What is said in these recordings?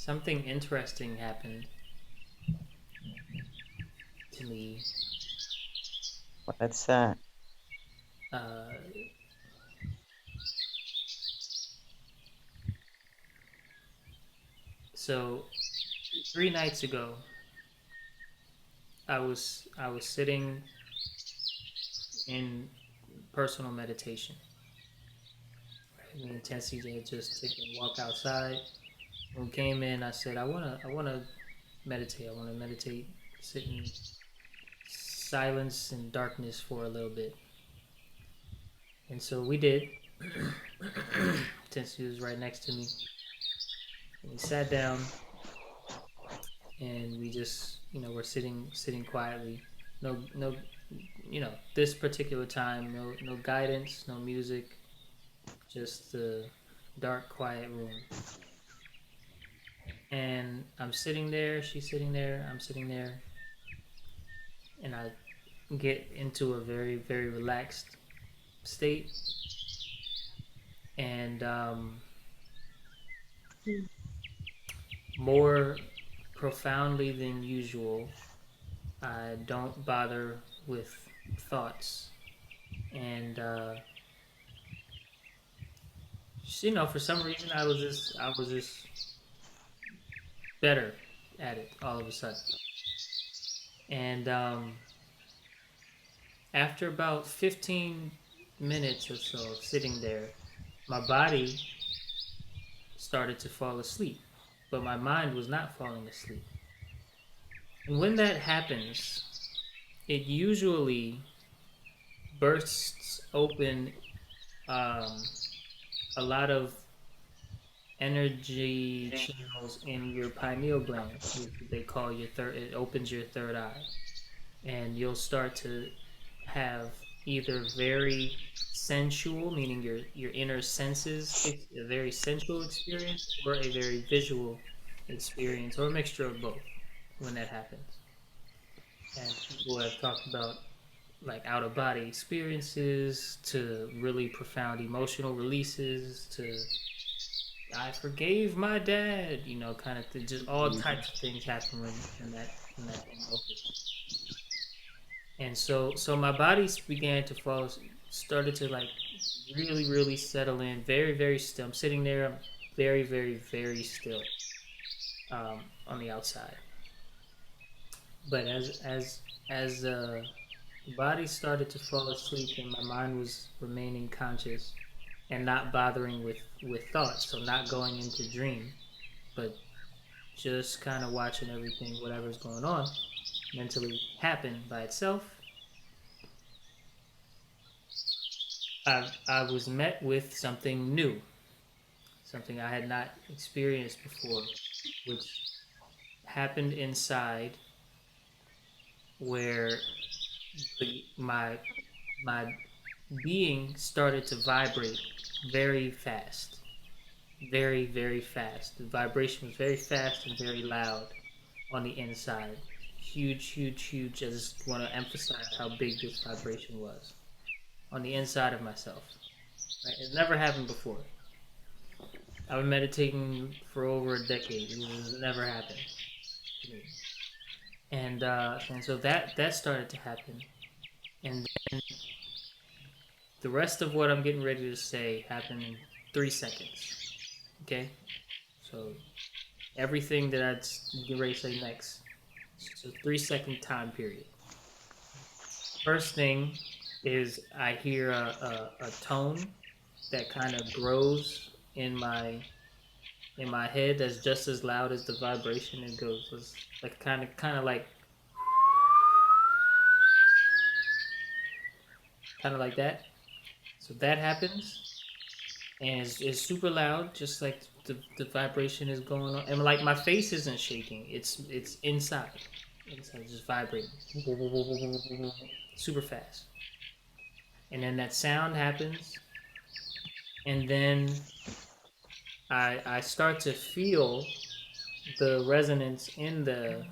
something interesting happened to me. What's that? Uh, so 3 nights ago, I was sitting in personal meditation. Me and Tessie had just taken a walk outside. When we came in, I said, I wanna meditate. I wanna meditate, sit in silence and darkness for a little bit. And so we did. Tessie was right next to me. And we sat down and we just, we're sitting quietly. No, this particular time, no guidance, no music, just the dark, quiet room. And I'm sitting there, she's sitting there, I'm sitting there, and I get into a very, very relaxed state. And more profoundly than usual, I don't bother with thoughts. And for some reason, I was just better at it all of a sudden. And after about 15 minutes or so of sitting there, my body started to fall asleep, but my mind was not falling asleep. And when that happens, it usually bursts open um, a lot of energy channels in your pineal gland, which they call your third. It opens your third eye, and you'll start to have either very sensual, meaning your inner senses, a very sensual experience, or a very visual experience, or a mixture of both when that happens. And people have talked about like out of body experiences to really profound emotional releases to I forgave my dad, kind of just all types of things happen when that thing opens. And so my body began to fall, started to like really, really settle in, very, very still. I'm sitting there, I'm very, very, very still on the outside. But as the body started to fall asleep and my mind was remaining conscious and not bothering with thoughts, so not going into dream, but just kind of watching everything, whatever's going on, mentally happen by itself. I was met with something new, something I had not experienced before, which happened inside where my being started to vibrate very fast, very very fast. The vibration was very fast and very loud on the inside. Huge, huge, huge. I just want to emphasize how big this vibration was on the inside of myself. Right? It's never happened before. I've been meditating for over a decade. This has never happened to me. And so that started to happen, and then the rest of what I'm getting ready to say happened in 3 seconds. Okay, so everything that I'd get ready to say next, it's a 3 second time period. First thing is I hear a tone that kind of grows in my head that's just as loud as the vibration. It goes it's like kind of like that. So that happens, and it's super loud, just like the vibration is going on, and like my face isn't shaking. It's inside, just vibrating, super fast. And then that sound happens, and then I start to feel the resonance in the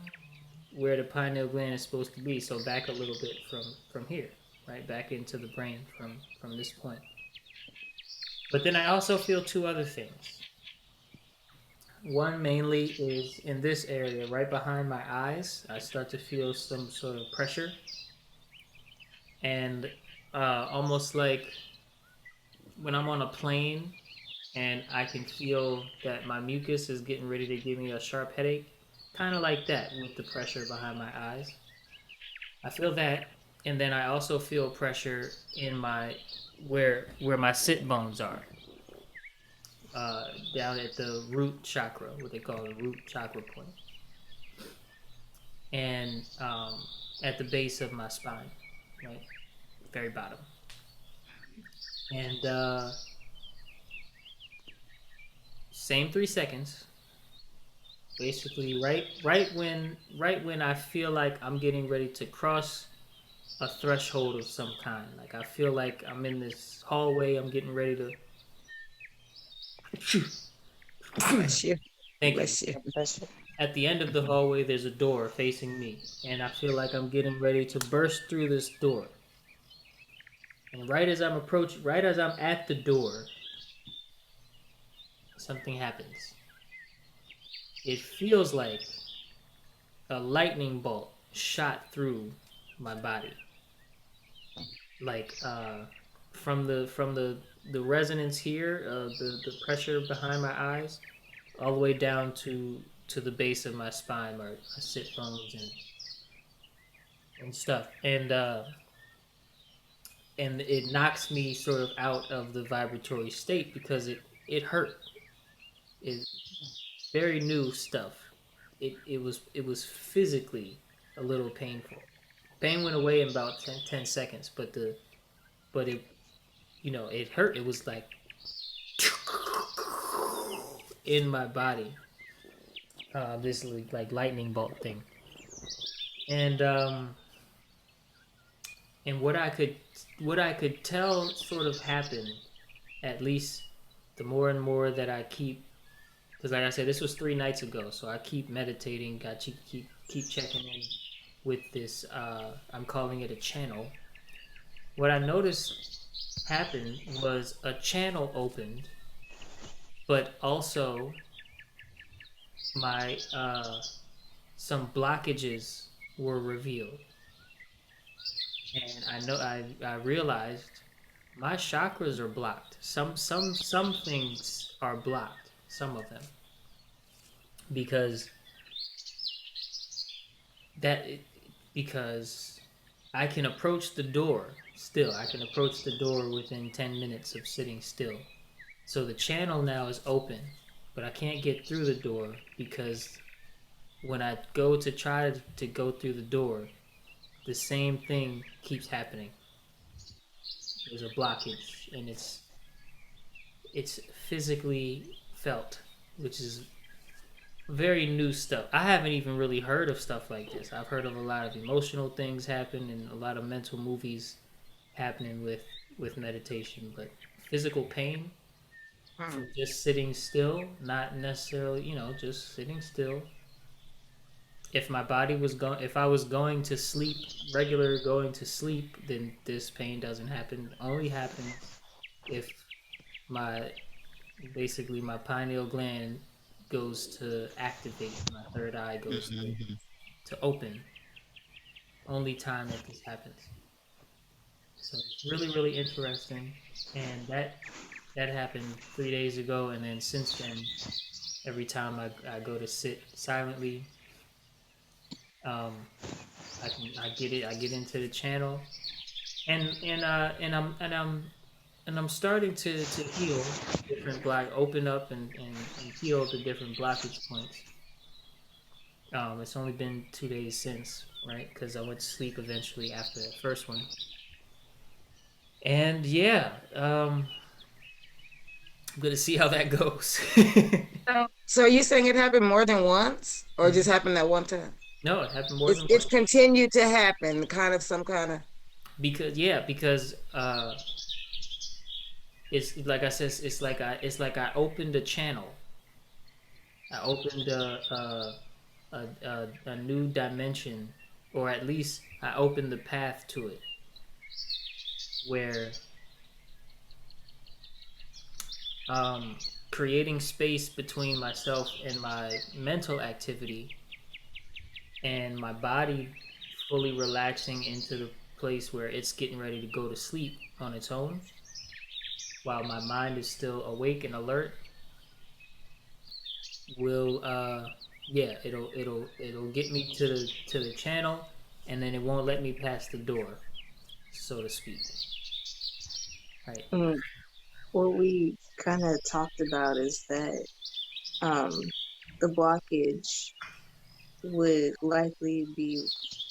where the pineal gland is supposed to be. So back a little bit from here, right back into the brain from this point. But then I also feel two other things. one mainly is in this area, right behind my eyes. I start to feel some sort of pressure, and almost like when I'm on a plane and I can feel that my mucus is getting ready to give me a sharp headache, kind of like that with the pressure behind my eyes. I feel that, and then I also feel pressure in my where my sit bones are, down at the root chakra, what they call the root chakra point, and at the base of my spine, right, very bottom, and same 3 seconds. Basically, right when I feel like I'm getting ready to cross a threshold of some kind. Like I feel like I'm in this hallway. I'm getting ready to. Bless you. Thank you. Bless you. Bless you. At the end of the hallway, there's a door facing me, and I feel like I'm getting ready to burst through this door. And right as I'm at the door, something happens. It feels like a lightning bolt shot through my body, like from the resonance here, the pressure behind my eyes, all the way down to the base of my spine, my sit bones and stuff, and it knocks me sort of out of the vibratory state because it hurt. It very new stuff. It was physically a little painful. Pain went away in about 10 seconds, but it hurt. It was like in my body, this like lightning bolt thing, and and what I could tell sort of happened, at least the more and more that I keep, because like I said, this was 3 nights ago, so I keep meditating, got to keep checking in with this. I'm calling it a channel. What I noticed happened was a channel opened, but also my some blockages were revealed, and I realized my chakras are blocked. Some things are blocked. Some of them, because that because I can approach the door still. I can approach the door within 10 minutes of sitting still. So the channel now is open, but I can't get through the door because when I go to try to go through the door, the same thing keeps happening. There's a blockage, and it's physically felt, which is very new stuff. I haven't even really heard of stuff like this. I've heard of a lot of emotional things happen and a lot of mental movies happening with meditation, but physical pain Hmm. from just sitting still, not necessarily, just sitting still. If I was going to sleep, regular going to sleep, then this pain doesn't happen. It only happens if my basically my pineal gland goes to activate, my third eye goes Mhm. to open. Only time that this happens. So it's really, really interesting. And that happened 3 days ago, and then since then, every time I go to sit silently, um, I get into the channel, and I'm starting to heal different open up and heal the different blockage points. It's only been 2 days since, right? Because I went to sleep eventually after that first one, and yeah, I'm gonna see how that goes. So are you saying it happened more than once, or just happened that one time? No, it happened more It's than it's once. continued to happen, kind of some kind of. Because it's like I said, it's like I opened a channel. I opened a new dimension, or at least I opened the path to it, where um creating space between myself and my mental activity, and my body fully relaxing into the place where it's getting ready to go to sleep on its own, while my mind is still awake and alert, will yeah, it'll get me to the channel, and then it won't let me pass the door, so to speak. Right. Mm, what we kind of talked about is that um, the blockage would likely be,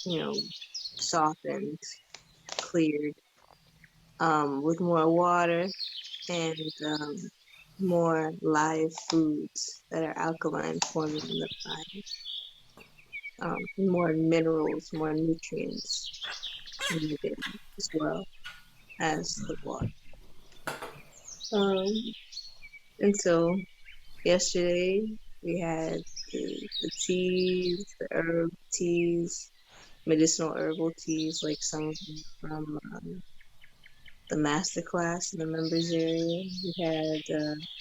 you know, softened, cleared, with more water and more live foods that are alkaline forming in the body, more minerals, more nutrients needed as well as the water. Um, and so yesterday we had the teas, the herb teas, medicinal herbal teas, like some of them from the master class in the members area. We had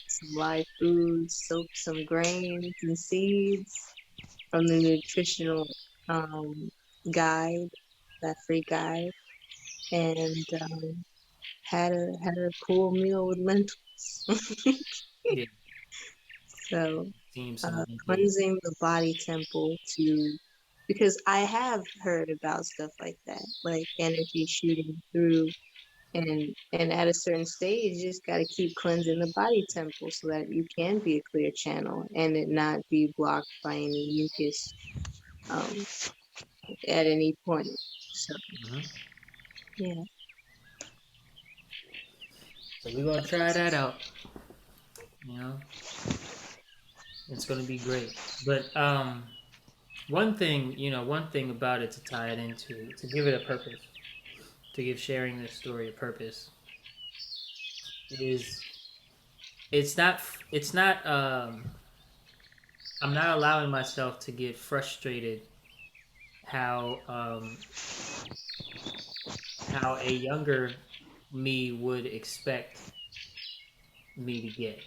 some live foods, soaked some grains and seeds from the nutritional um, guide, that free guide, and had a cool meal with lentils. Yeah. So Seems some good. cleansing the body temple to, because I have heard about stuff like that, like energy shooting through, and at a certain stage you just got to keep cleansing the body temple so that you can be a clear channel and it not be blocked by any mucus um, at any point. So Hmm. yeah. So we're gonna try that out. You know, it's gonna be great. But one thing, one thing about it, to tie it into, to give it a purpose, to give sharing this story a purpose, is it's not I'm not allowing myself to get frustrated how how a younger me would expect me to get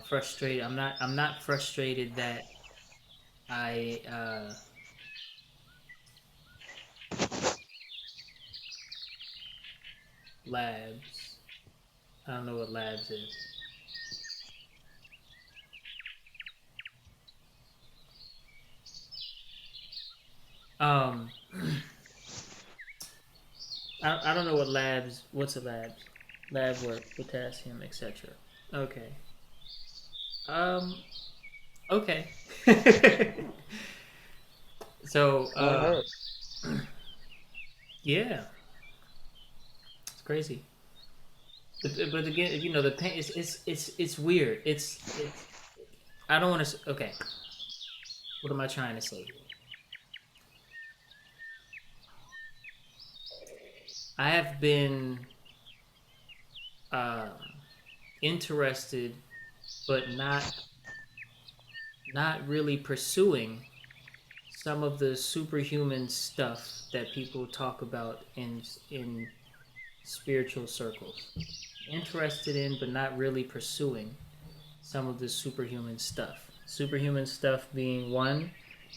frustrated. I'm not frustrated that I labs. I don't know what labs is. Um, I don't know what labs. What's a labs? Lab work, potassium, etc. Okay. Um. Okay. So, That hurt. yeah, it's crazy. But again, the pain is it's weird. It's I don't want to. Okay, what am I trying to say here? I have been um, interested, but not really pursuing some of the superhuman stuff that people talk about in spiritual circles. Interested in, but not really pursuing some of the superhuman stuff. Superhuman stuff being one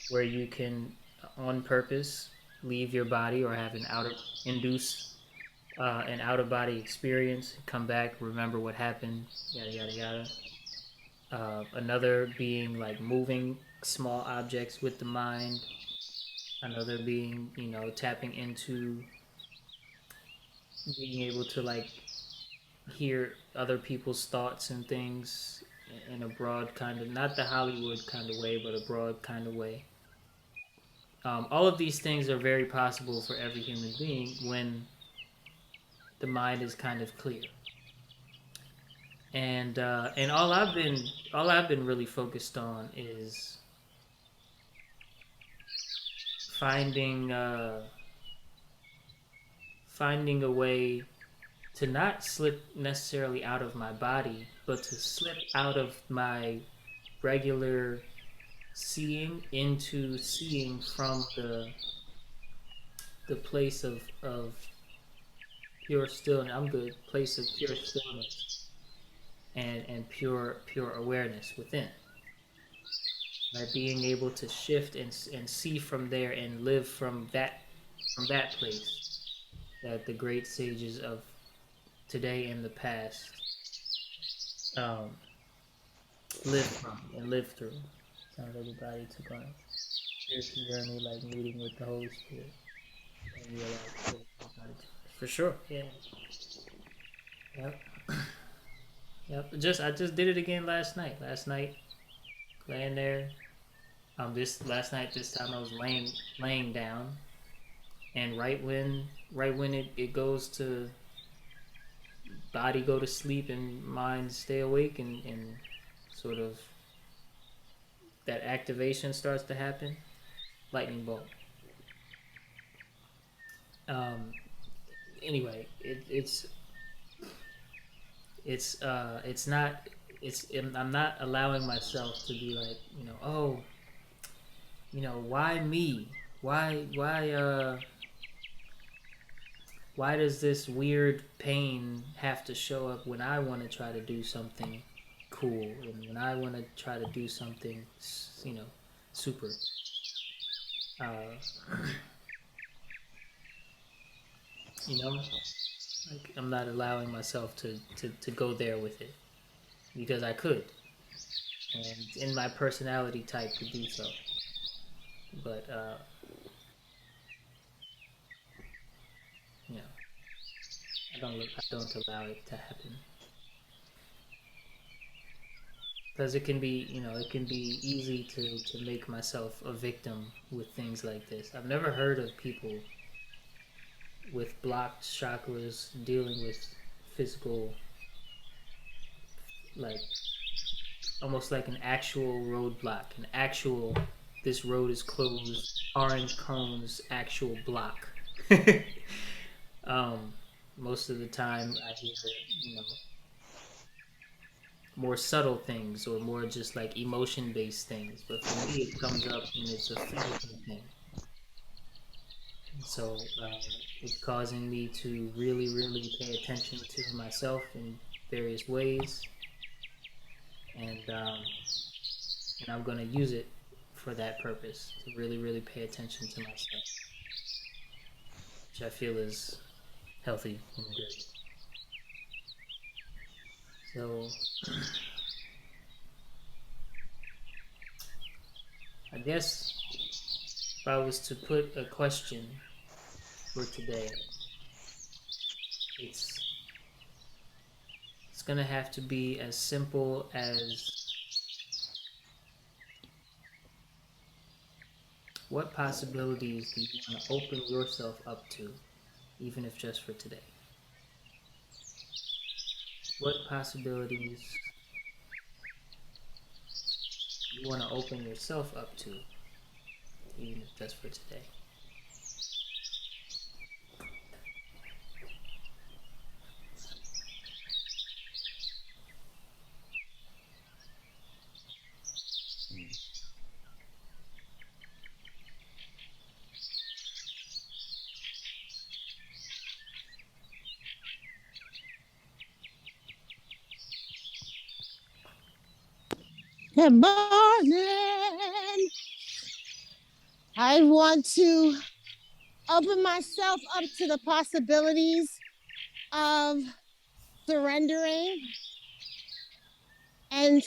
where you can, on purpose, leave your body or have induce an out of body experience, come back, remember what happened, yada yada yada. Another being like moving small objects with the mind. Another being, tapping into being able to like hear other people's thoughts and things in a broad kind of, not the Hollywood kind of way, but a broad kind of way. All of these things are very possible for every human being when the mind is kind of clear. And all I've been really focused on is finding finding a way to not slip necessarily out of my body, but to slip out of my regular seeing into seeing from the place of pure stillness. I'm good. Place of pure stillness. and pure awareness within. Right, being able to shift and see from there and live from that place that the great sages of today and the past um, live from and live through. Sounds like everybody took on a spiritual journey, like meeting with the Holy Spirit, and realized for sure. Yeah. Yep. Yep. I just did it again last night. Last night, laying there. This last night, this time I was laying down, and right when it goes to body go to sleep and mind stay awake, and sort of that activation starts to happen, lightning bolt. Um, anyway, it's not I'm not allowing myself to be like, oh, why me, why does this weird pain have to show up when I want to try to do something cool and when I want to try to do something, super. Uh, you know, like I'm not allowing myself to go there with it because I could, and in my personality type to do so. But you know, I don't allow it to happen because it can be, it can be easy to make myself a victim with things like this. I've never heard of people with blocked chakras dealing with physical, like almost like an actual roadblock, an actual this road is closed, orange cones, actual block. um, Most of the time, I hear more subtle things or more just like emotion based things, but for me, it comes up and it's a physical thing. So it's causing me to really, really pay attention to myself in various ways, and and I'm going to use it for that purpose to really, really pay attention to myself, which I feel is healthy and good. So I guess if I was to put a question for today, it's it's gonna have to be as simple as what possibilities do you want to open yourself up to, even if just for today? What possibilities you want to open yourself up to, even if just for today? Good morning. I want to open myself up to the possibilities of surrendering and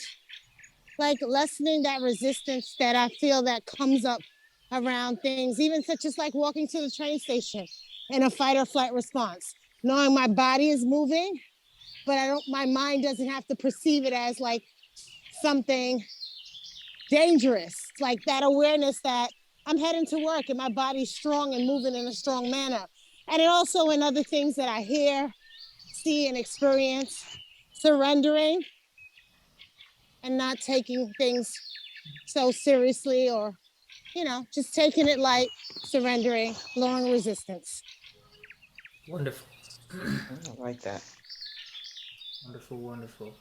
like lessening that resistance that I feel that comes up around things, even such as like walking to the train station in a fight or flight response, knowing my body is moving, but my mind doesn't have to perceive it as like something dangerous, like that awareness that I'm heading to work and my body's strong and moving in a strong manner. And it also in other things that I hear, see, and experience, surrendering and not taking things so seriously or, just taking it light, surrendering, lowering resistance. Wonderful. I like that. Wonderful, wonderful.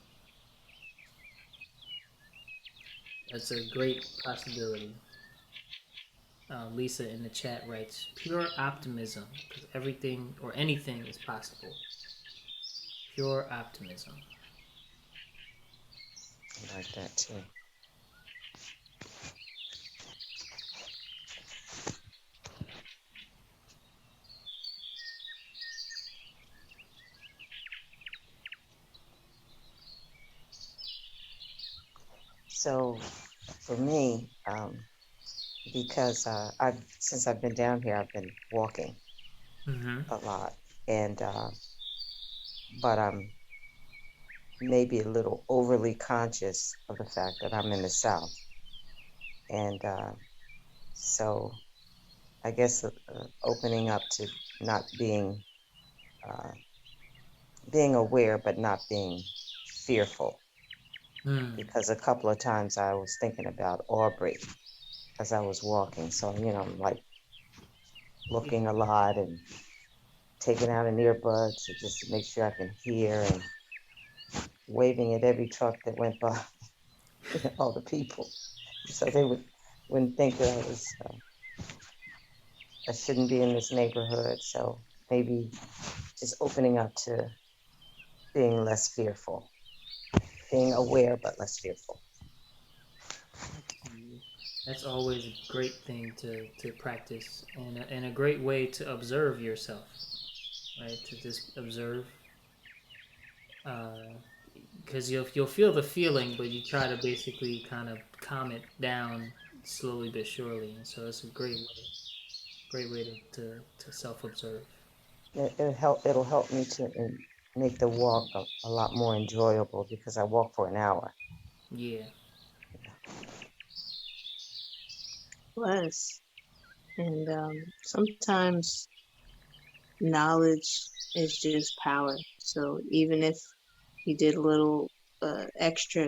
That's a great possibility. Lisa in the chat writes, pure optimism, because everything or anything is possible. Pure optimism. like that too. So for me, because since I've been down here, I've been walking Mm-hmm. a lot, and but I'm maybe a little overly conscious of the fact that I'm in the South, and so I guess opening up to not uh, being aware, but not being fearful. Mm. Because a couple of times I was thinking about Aubrey as I was walking, so I'm like looking a lot and taking out an earbuds just to make sure I can hear and waving at every truck that went by, all the people, so they wouldn't think that I shouldn't be in this neighborhood. So maybe just opening up to being less fearful, being aware but less fearful. That's always a great thing to practice, and a great way to observe yourself, right? To just observe, because you'll feel the feeling, but you try to basically kind of calm it down slowly but surely, and so it's a great way to self observe. It'll help me to make the walk a lot more enjoyable because I walk for an hour. Yeah. Plus, and sometimes knowledge is just power. So even if you did a little extra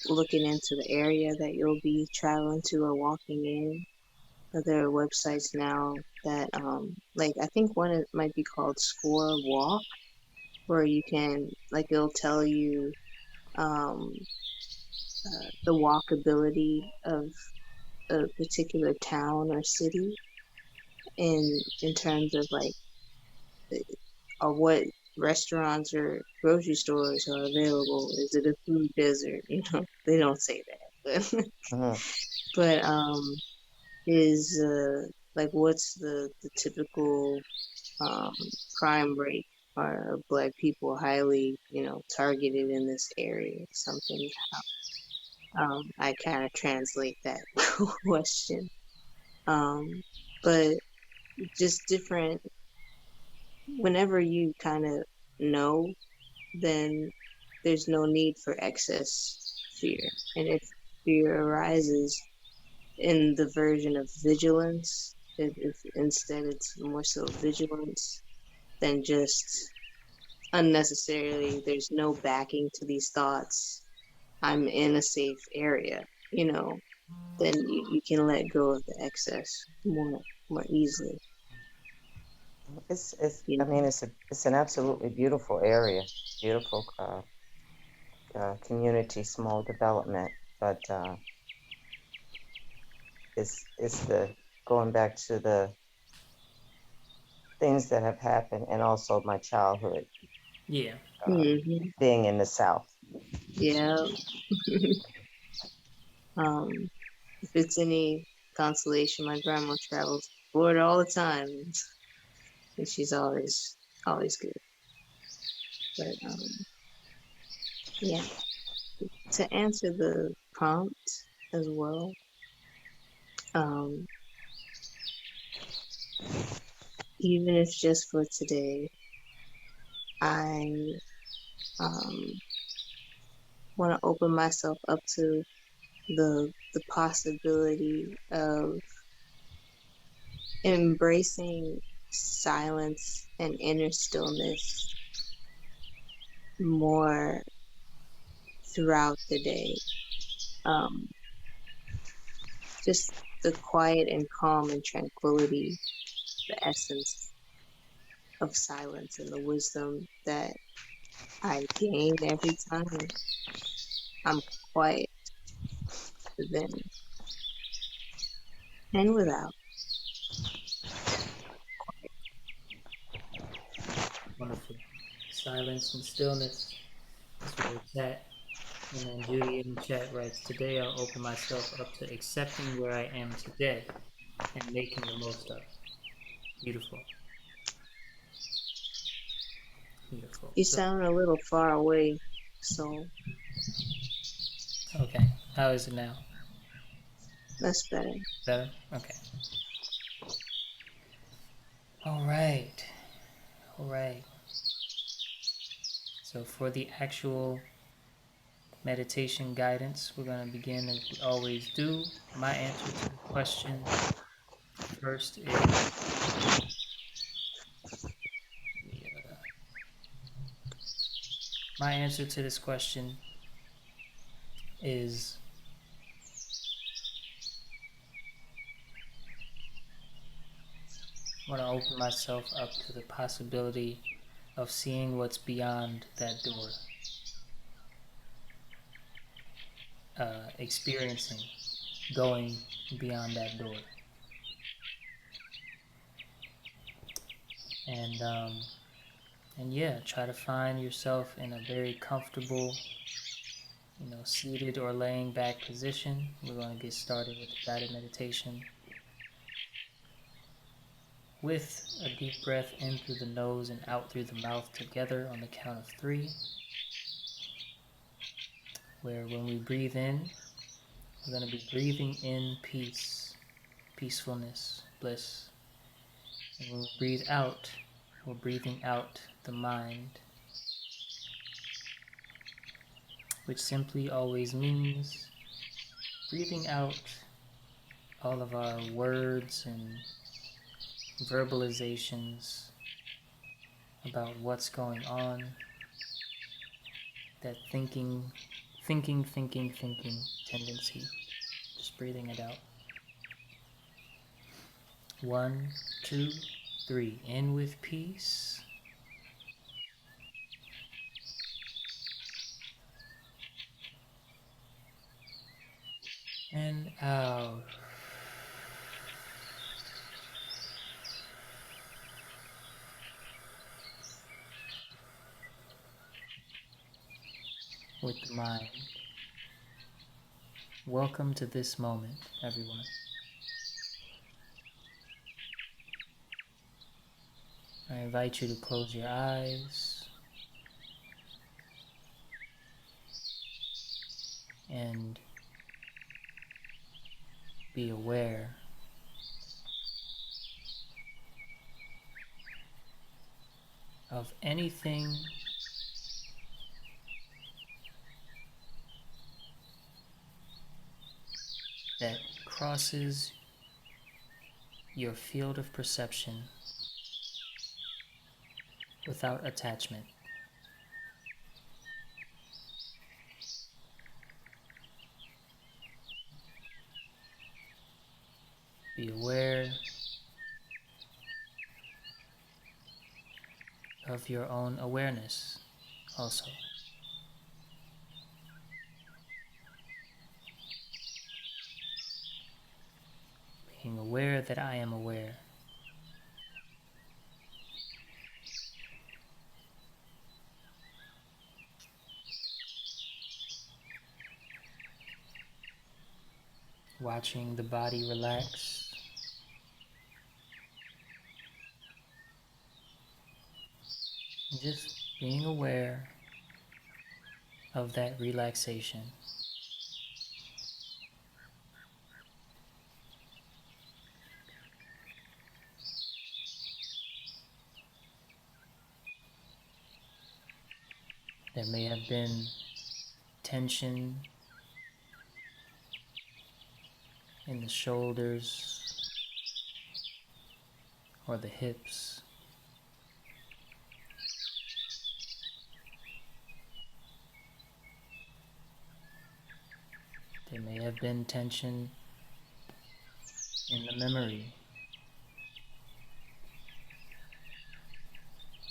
looking into the area that you'll be traveling to or walking in, there are websites now that, like I think one it might be called Score Walk, where you can like it'll tell you um, the walkability of a particular town or city in terms of like or what restaurants or grocery stores are available. Is it a food desert? They don't say that, but Mhm. but is like what's the typical um crime rate? Are black people highly, targeted in this area? Something. I kind of translate that question. Um, but just different. Whenever you kind of know, then there's no need for excess fear. And if fear arises in the version of vigilance, if instead it's more so vigilance than just unnecessarily, there's no backing to these thoughts. I'm in a safe area, then you can let go of the excess more easily. I You mean, it's an absolutely beautiful area, beautiful community, small development, but it's the going back to the things that have happened and also my childhood, Yeah. being in the South. Yeah. If it's any consolation, my grandma travels to Florida all the time, and she's always good. But yeah, to answer the prompt as well, um, even if just for today, I want to open myself up to the possibility of embracing silence and inner stillness more throughout the day. Um, just the quiet and calm and tranquility, the essence of silence and the wisdom that I gain every time I'm quiet within and without. Wonderful. Silence and stillness. That's where it's at. And then Judy in the chat writes, today I'll open myself up to accepting where I am today and making the most of it. Beautiful. Beautiful. You So, sound a little far away, so okay. How is it now? that's better. Better? Okay. All right. All right. So for the actual meditation guidance, we're going to begin as we always do. My answer to the question first is my answer to this question is I want to open myself up to the possibility of seeing what's beyond that door, experiencing, going beyond that door. And yeah, try to find yourself in a very comfortable, seated or laying back position. We're going to get started with the guided meditation with a deep breath in through the nose and out through the mouth together on the count of 3, where when we breathe in, we're going to be breathing in peace, peacefulness, bliss. And when we breathe out, we're breathing out the mind, which simply always means breathing out all of our words and verbalizations about what's going on, that thinking tendency, just breathing it out. 1, 2, 3, in with peace, and out. With the mind. Welcome to this moment, everyone. I invite you to close your eyes and be aware of anything that crosses your field of perception without attachment. Be aware of your own awareness also. Being aware that I am aware. Watching the body relax. And just being aware of that relaxation. There may have been tension in the shoulders or the hips. There may have been tension in the memory.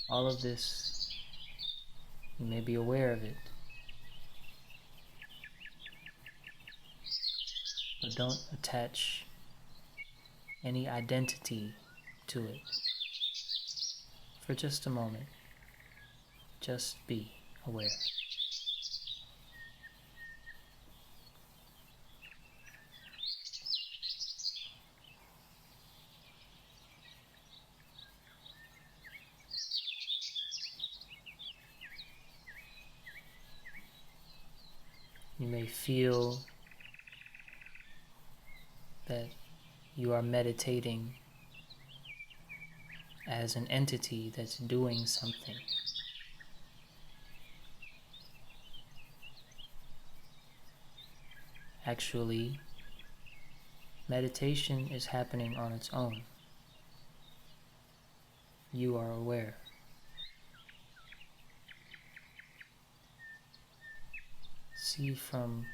All of this, you may be aware of it, but don't attach any identity to it. For just a moment, just be aware. may feel that you are meditating as an entity that's doing something. Actually, meditation is happening on its own. You are aware. See from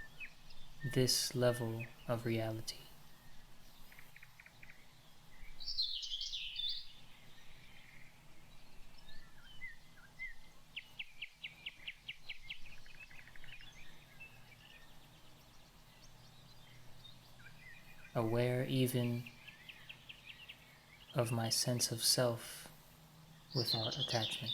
this level of reality. Aware even of my sense of self without attachment.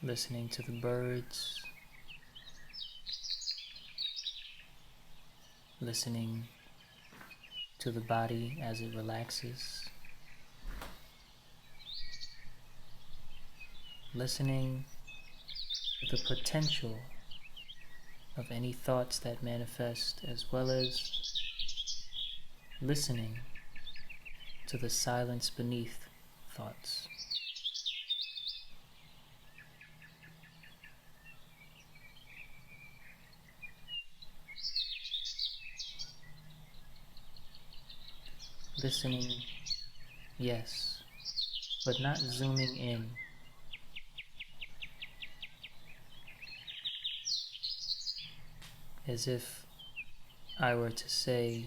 Listening to the birds, listening to the body as it relaxes, listening to the potential of any thoughts that manifest, as well as listening to the silence beneath thoughts. Listening, yes, but not zooming in. As if I were to say,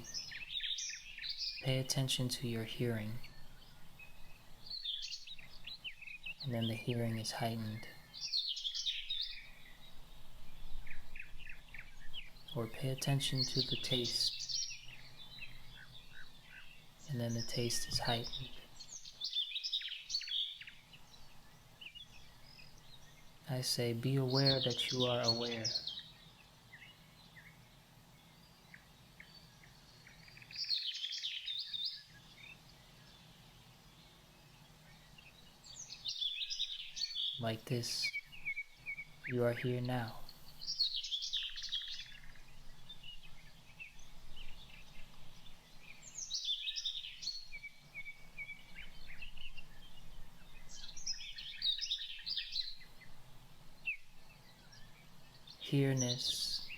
pay attention to your hearing, and then the hearing is heightened. Or pay attention to the taste, and then the taste is heightened. I say, be aware that you are aware. Like this, you are here now. Here-ness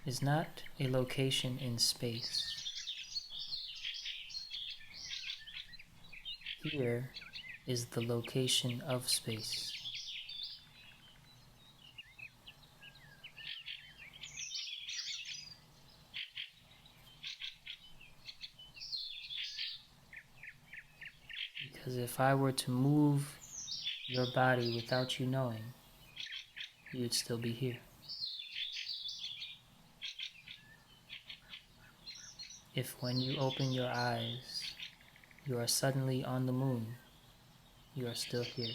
is not a location in space. Here is the location of space. Because if I were to move your body without you knowing, you would still be here. If when you open your eyes, you are suddenly on the moon, you are still here.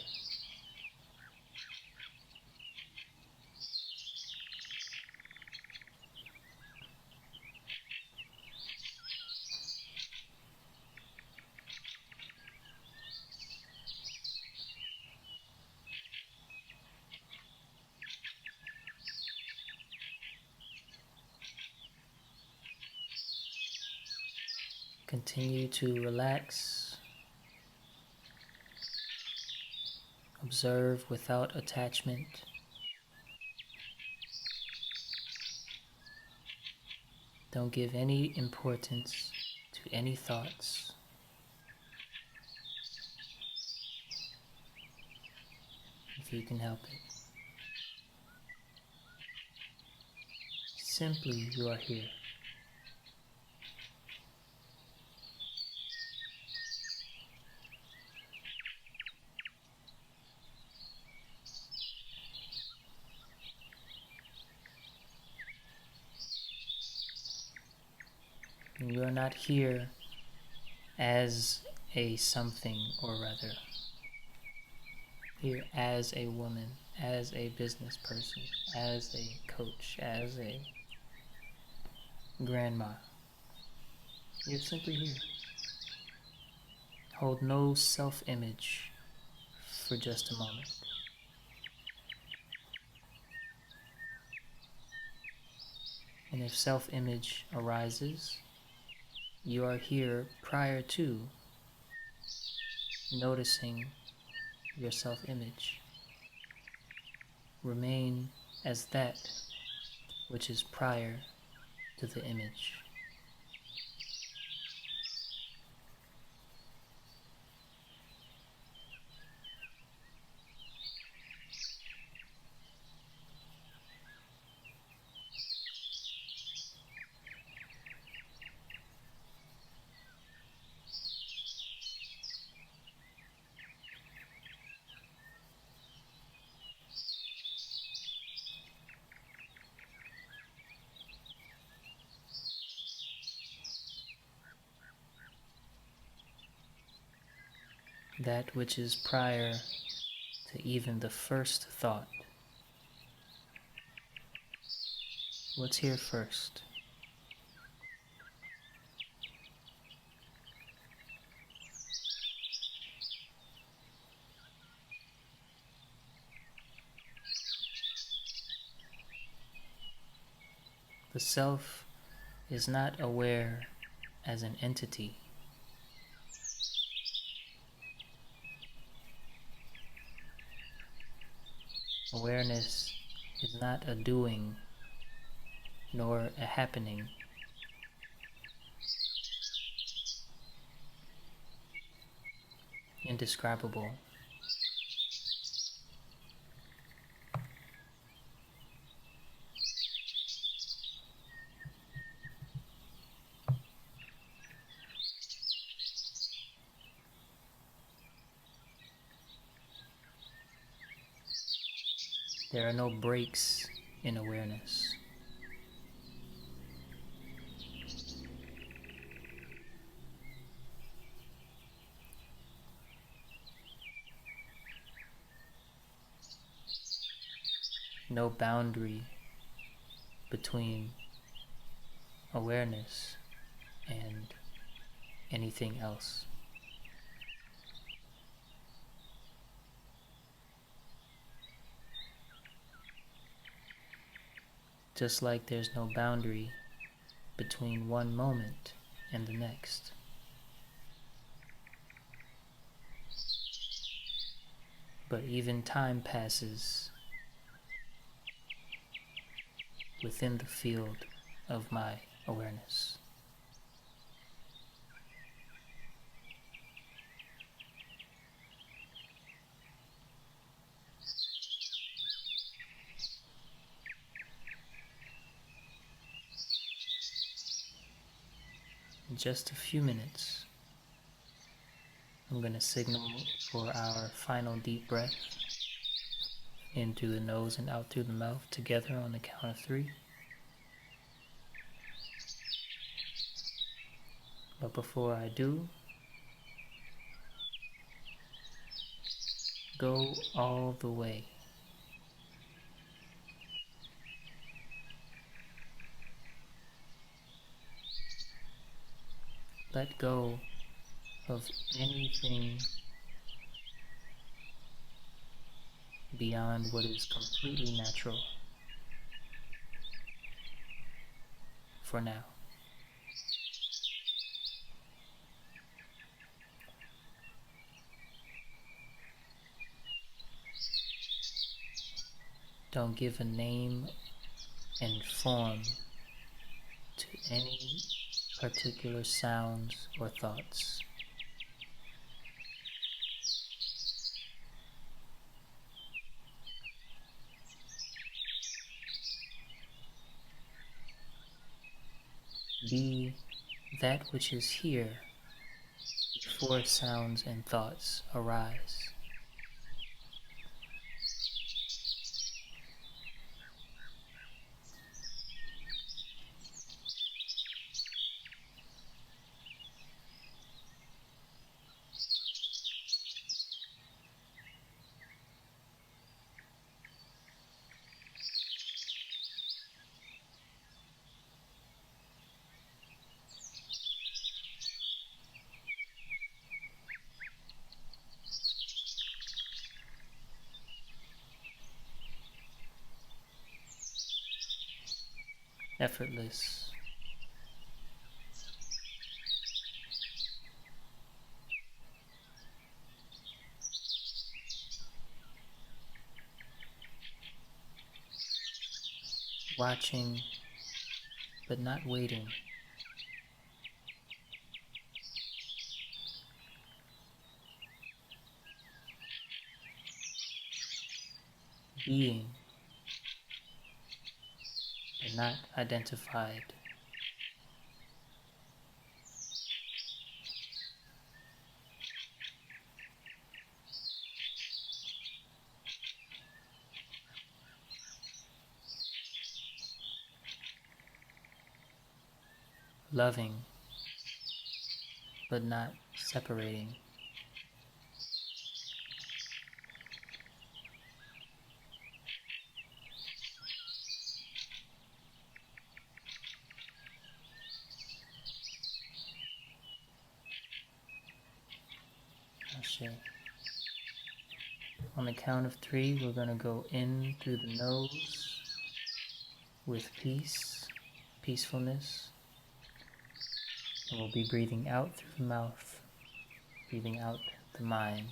Continue to relax, observe without attachment. Don't give any importance to any thoughts. If you can help it. Simply, you are here. You are not here as a something or rather. Here as a woman, as a business person, as a coach, as a grandma. You're simply here. Hold no self-image for just a moment. And if self-image arises, you are here prior to noticing your self-image. Remain as that which is prior to the image. That which is prior to even the first thought. What's here first? The self is not aware as an entity. Awareness is not a doing nor a happening. Indescribable. There are no breaks in awareness. No boundary between awareness and anything else. Just like there's no boundary between one moment and the next. But even time passes within the field of my awareness. In just a few minutes, I'm going to signal for our final deep breath in through the nose and out through the mouth together on the count of 3. But before I do, go all the way. Let go of anything beyond what is completely natural for now. Don't give a name and form to any particular sounds or thoughts. Be that which is here before sounds and thoughts arise. effortless. Watching, but not waiting. Being, but not identified. Loving, but not separating. Ashe. On the count of 3, we're going to go in through the nose with peace, peacefulness. And we'll be breathing out through the mouth, breathing out the mind.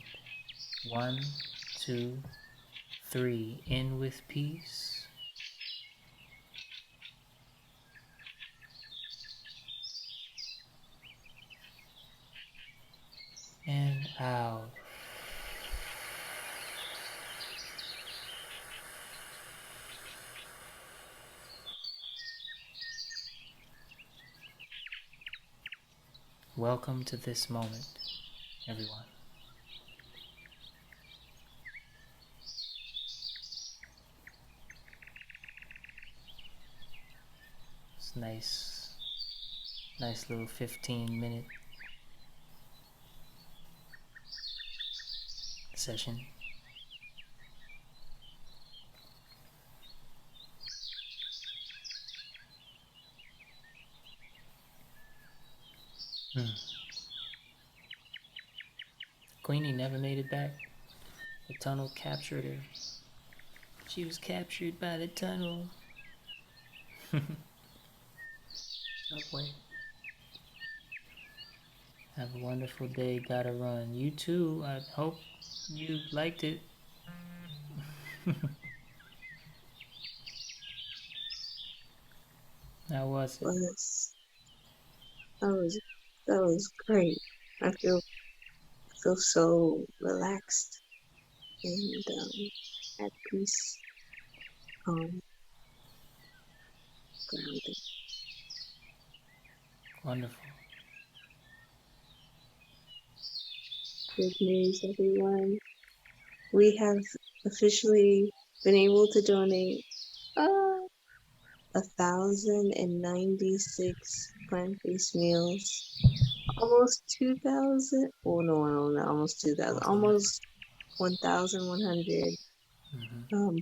1, 2, 3. In with peace. And out. Welcome to this moment, everyone. It's nice little 15-minute session. Queenie never made it back. The tunnel captured her. She was captured by the tunnel. Subway. Have a wonderful day. Gotta run. You too. I hope you liked it. How was it? That was great. I feel so relaxed and at peace, grounded. Wonderful. Good news, everyone. We have officially been able to donate 1,096 plant-based meals. Almost 2,000. Oh no, almost 2,000. Almost 1,100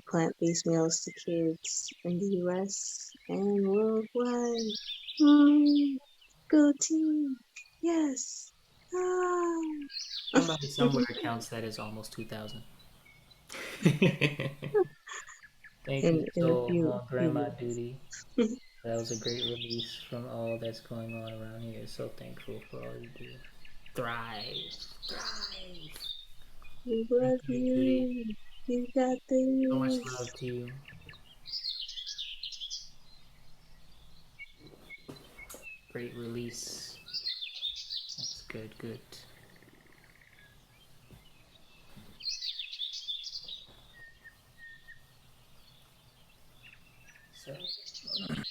plant-based meals to kids in the U.S. and worldwide. Go team! Yes. Somebody somewhere counts that as almost 2,000. Thank you In a so few much, Grandma Duty. That was a great release from all that's going on around here. So thankful for all you do. Thrive. We love you. You got So much this. love to you. Great release. That's good. So, I'm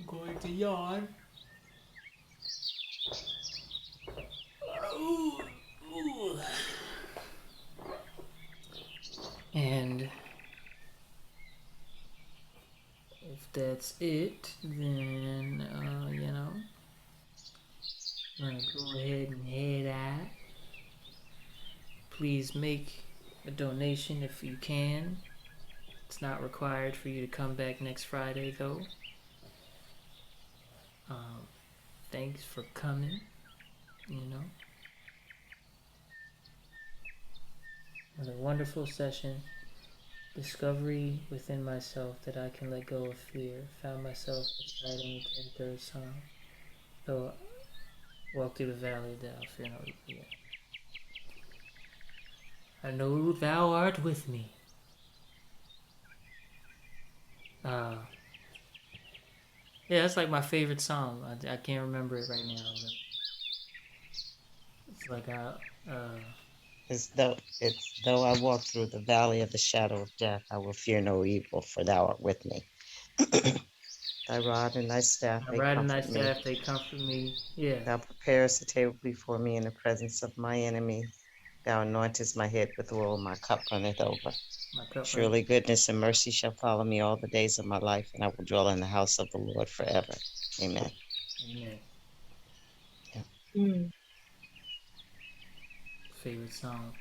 going to yawn. And if that's it, then, I'm gonna go ahead and head out. Please make a donation if you can. It's not required for you to come back next Friday, though. Thanks for coming, Another wonderful session. Discovery within myself that I can let go of fear. Found myself reciting the third song. So walk through the valley of death, fear no evil. Yeah. I know thou art with me. Uh, yeah, that's like my favorite song. I can't remember it right now, but it's like It's though I walk through the valley of the shadow of death, I will fear no evil, for thou art with me. Thy rod and thy staff, my they rod and thy comfort me. staff, they comfort me. Yeah, Thou preparest a table before me in the presence of my enemy. Thou anointest my head with oil, my cup runneth over. my cup runneth. Surely goodness and mercy shall follow me all the days of my life, and I will dwell in the house of the Lord forever. Amen. Amen. Mm, Favorite song.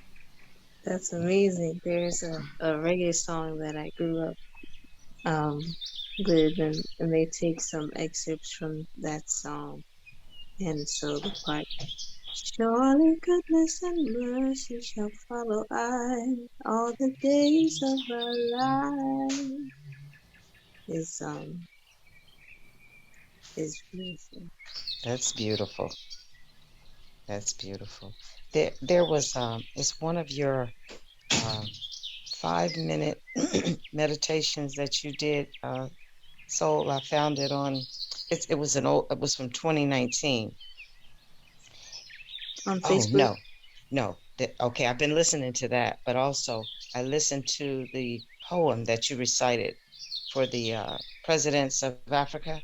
that's amazing. There's a reggae song that I grew up um with, and they take some excerpts from that song. And so the part, surely goodness and mercy shall follow I all the days of our life, is beautiful. That's beautiful. That's beautiful. There was it's one of your um 5-minute meditations that you did, Soul. I found it on. It was an old. It was from 2019. On Oh Facebook. no, no. Okay, I've been listening to that, but also I listened to the poem that you recited for the presidents of Africa,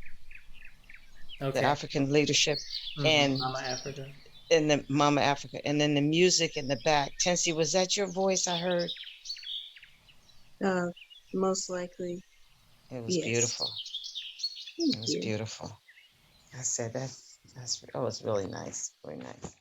the Okay. African leadership, and Mama Africa. the Mama Africa, and then the music in the back. Tensi, was that your voice I heard? Uh, Most likely, It was yes. beautiful. Thank It was you. beautiful. I said that. That's oh, it's really nice. Really nice.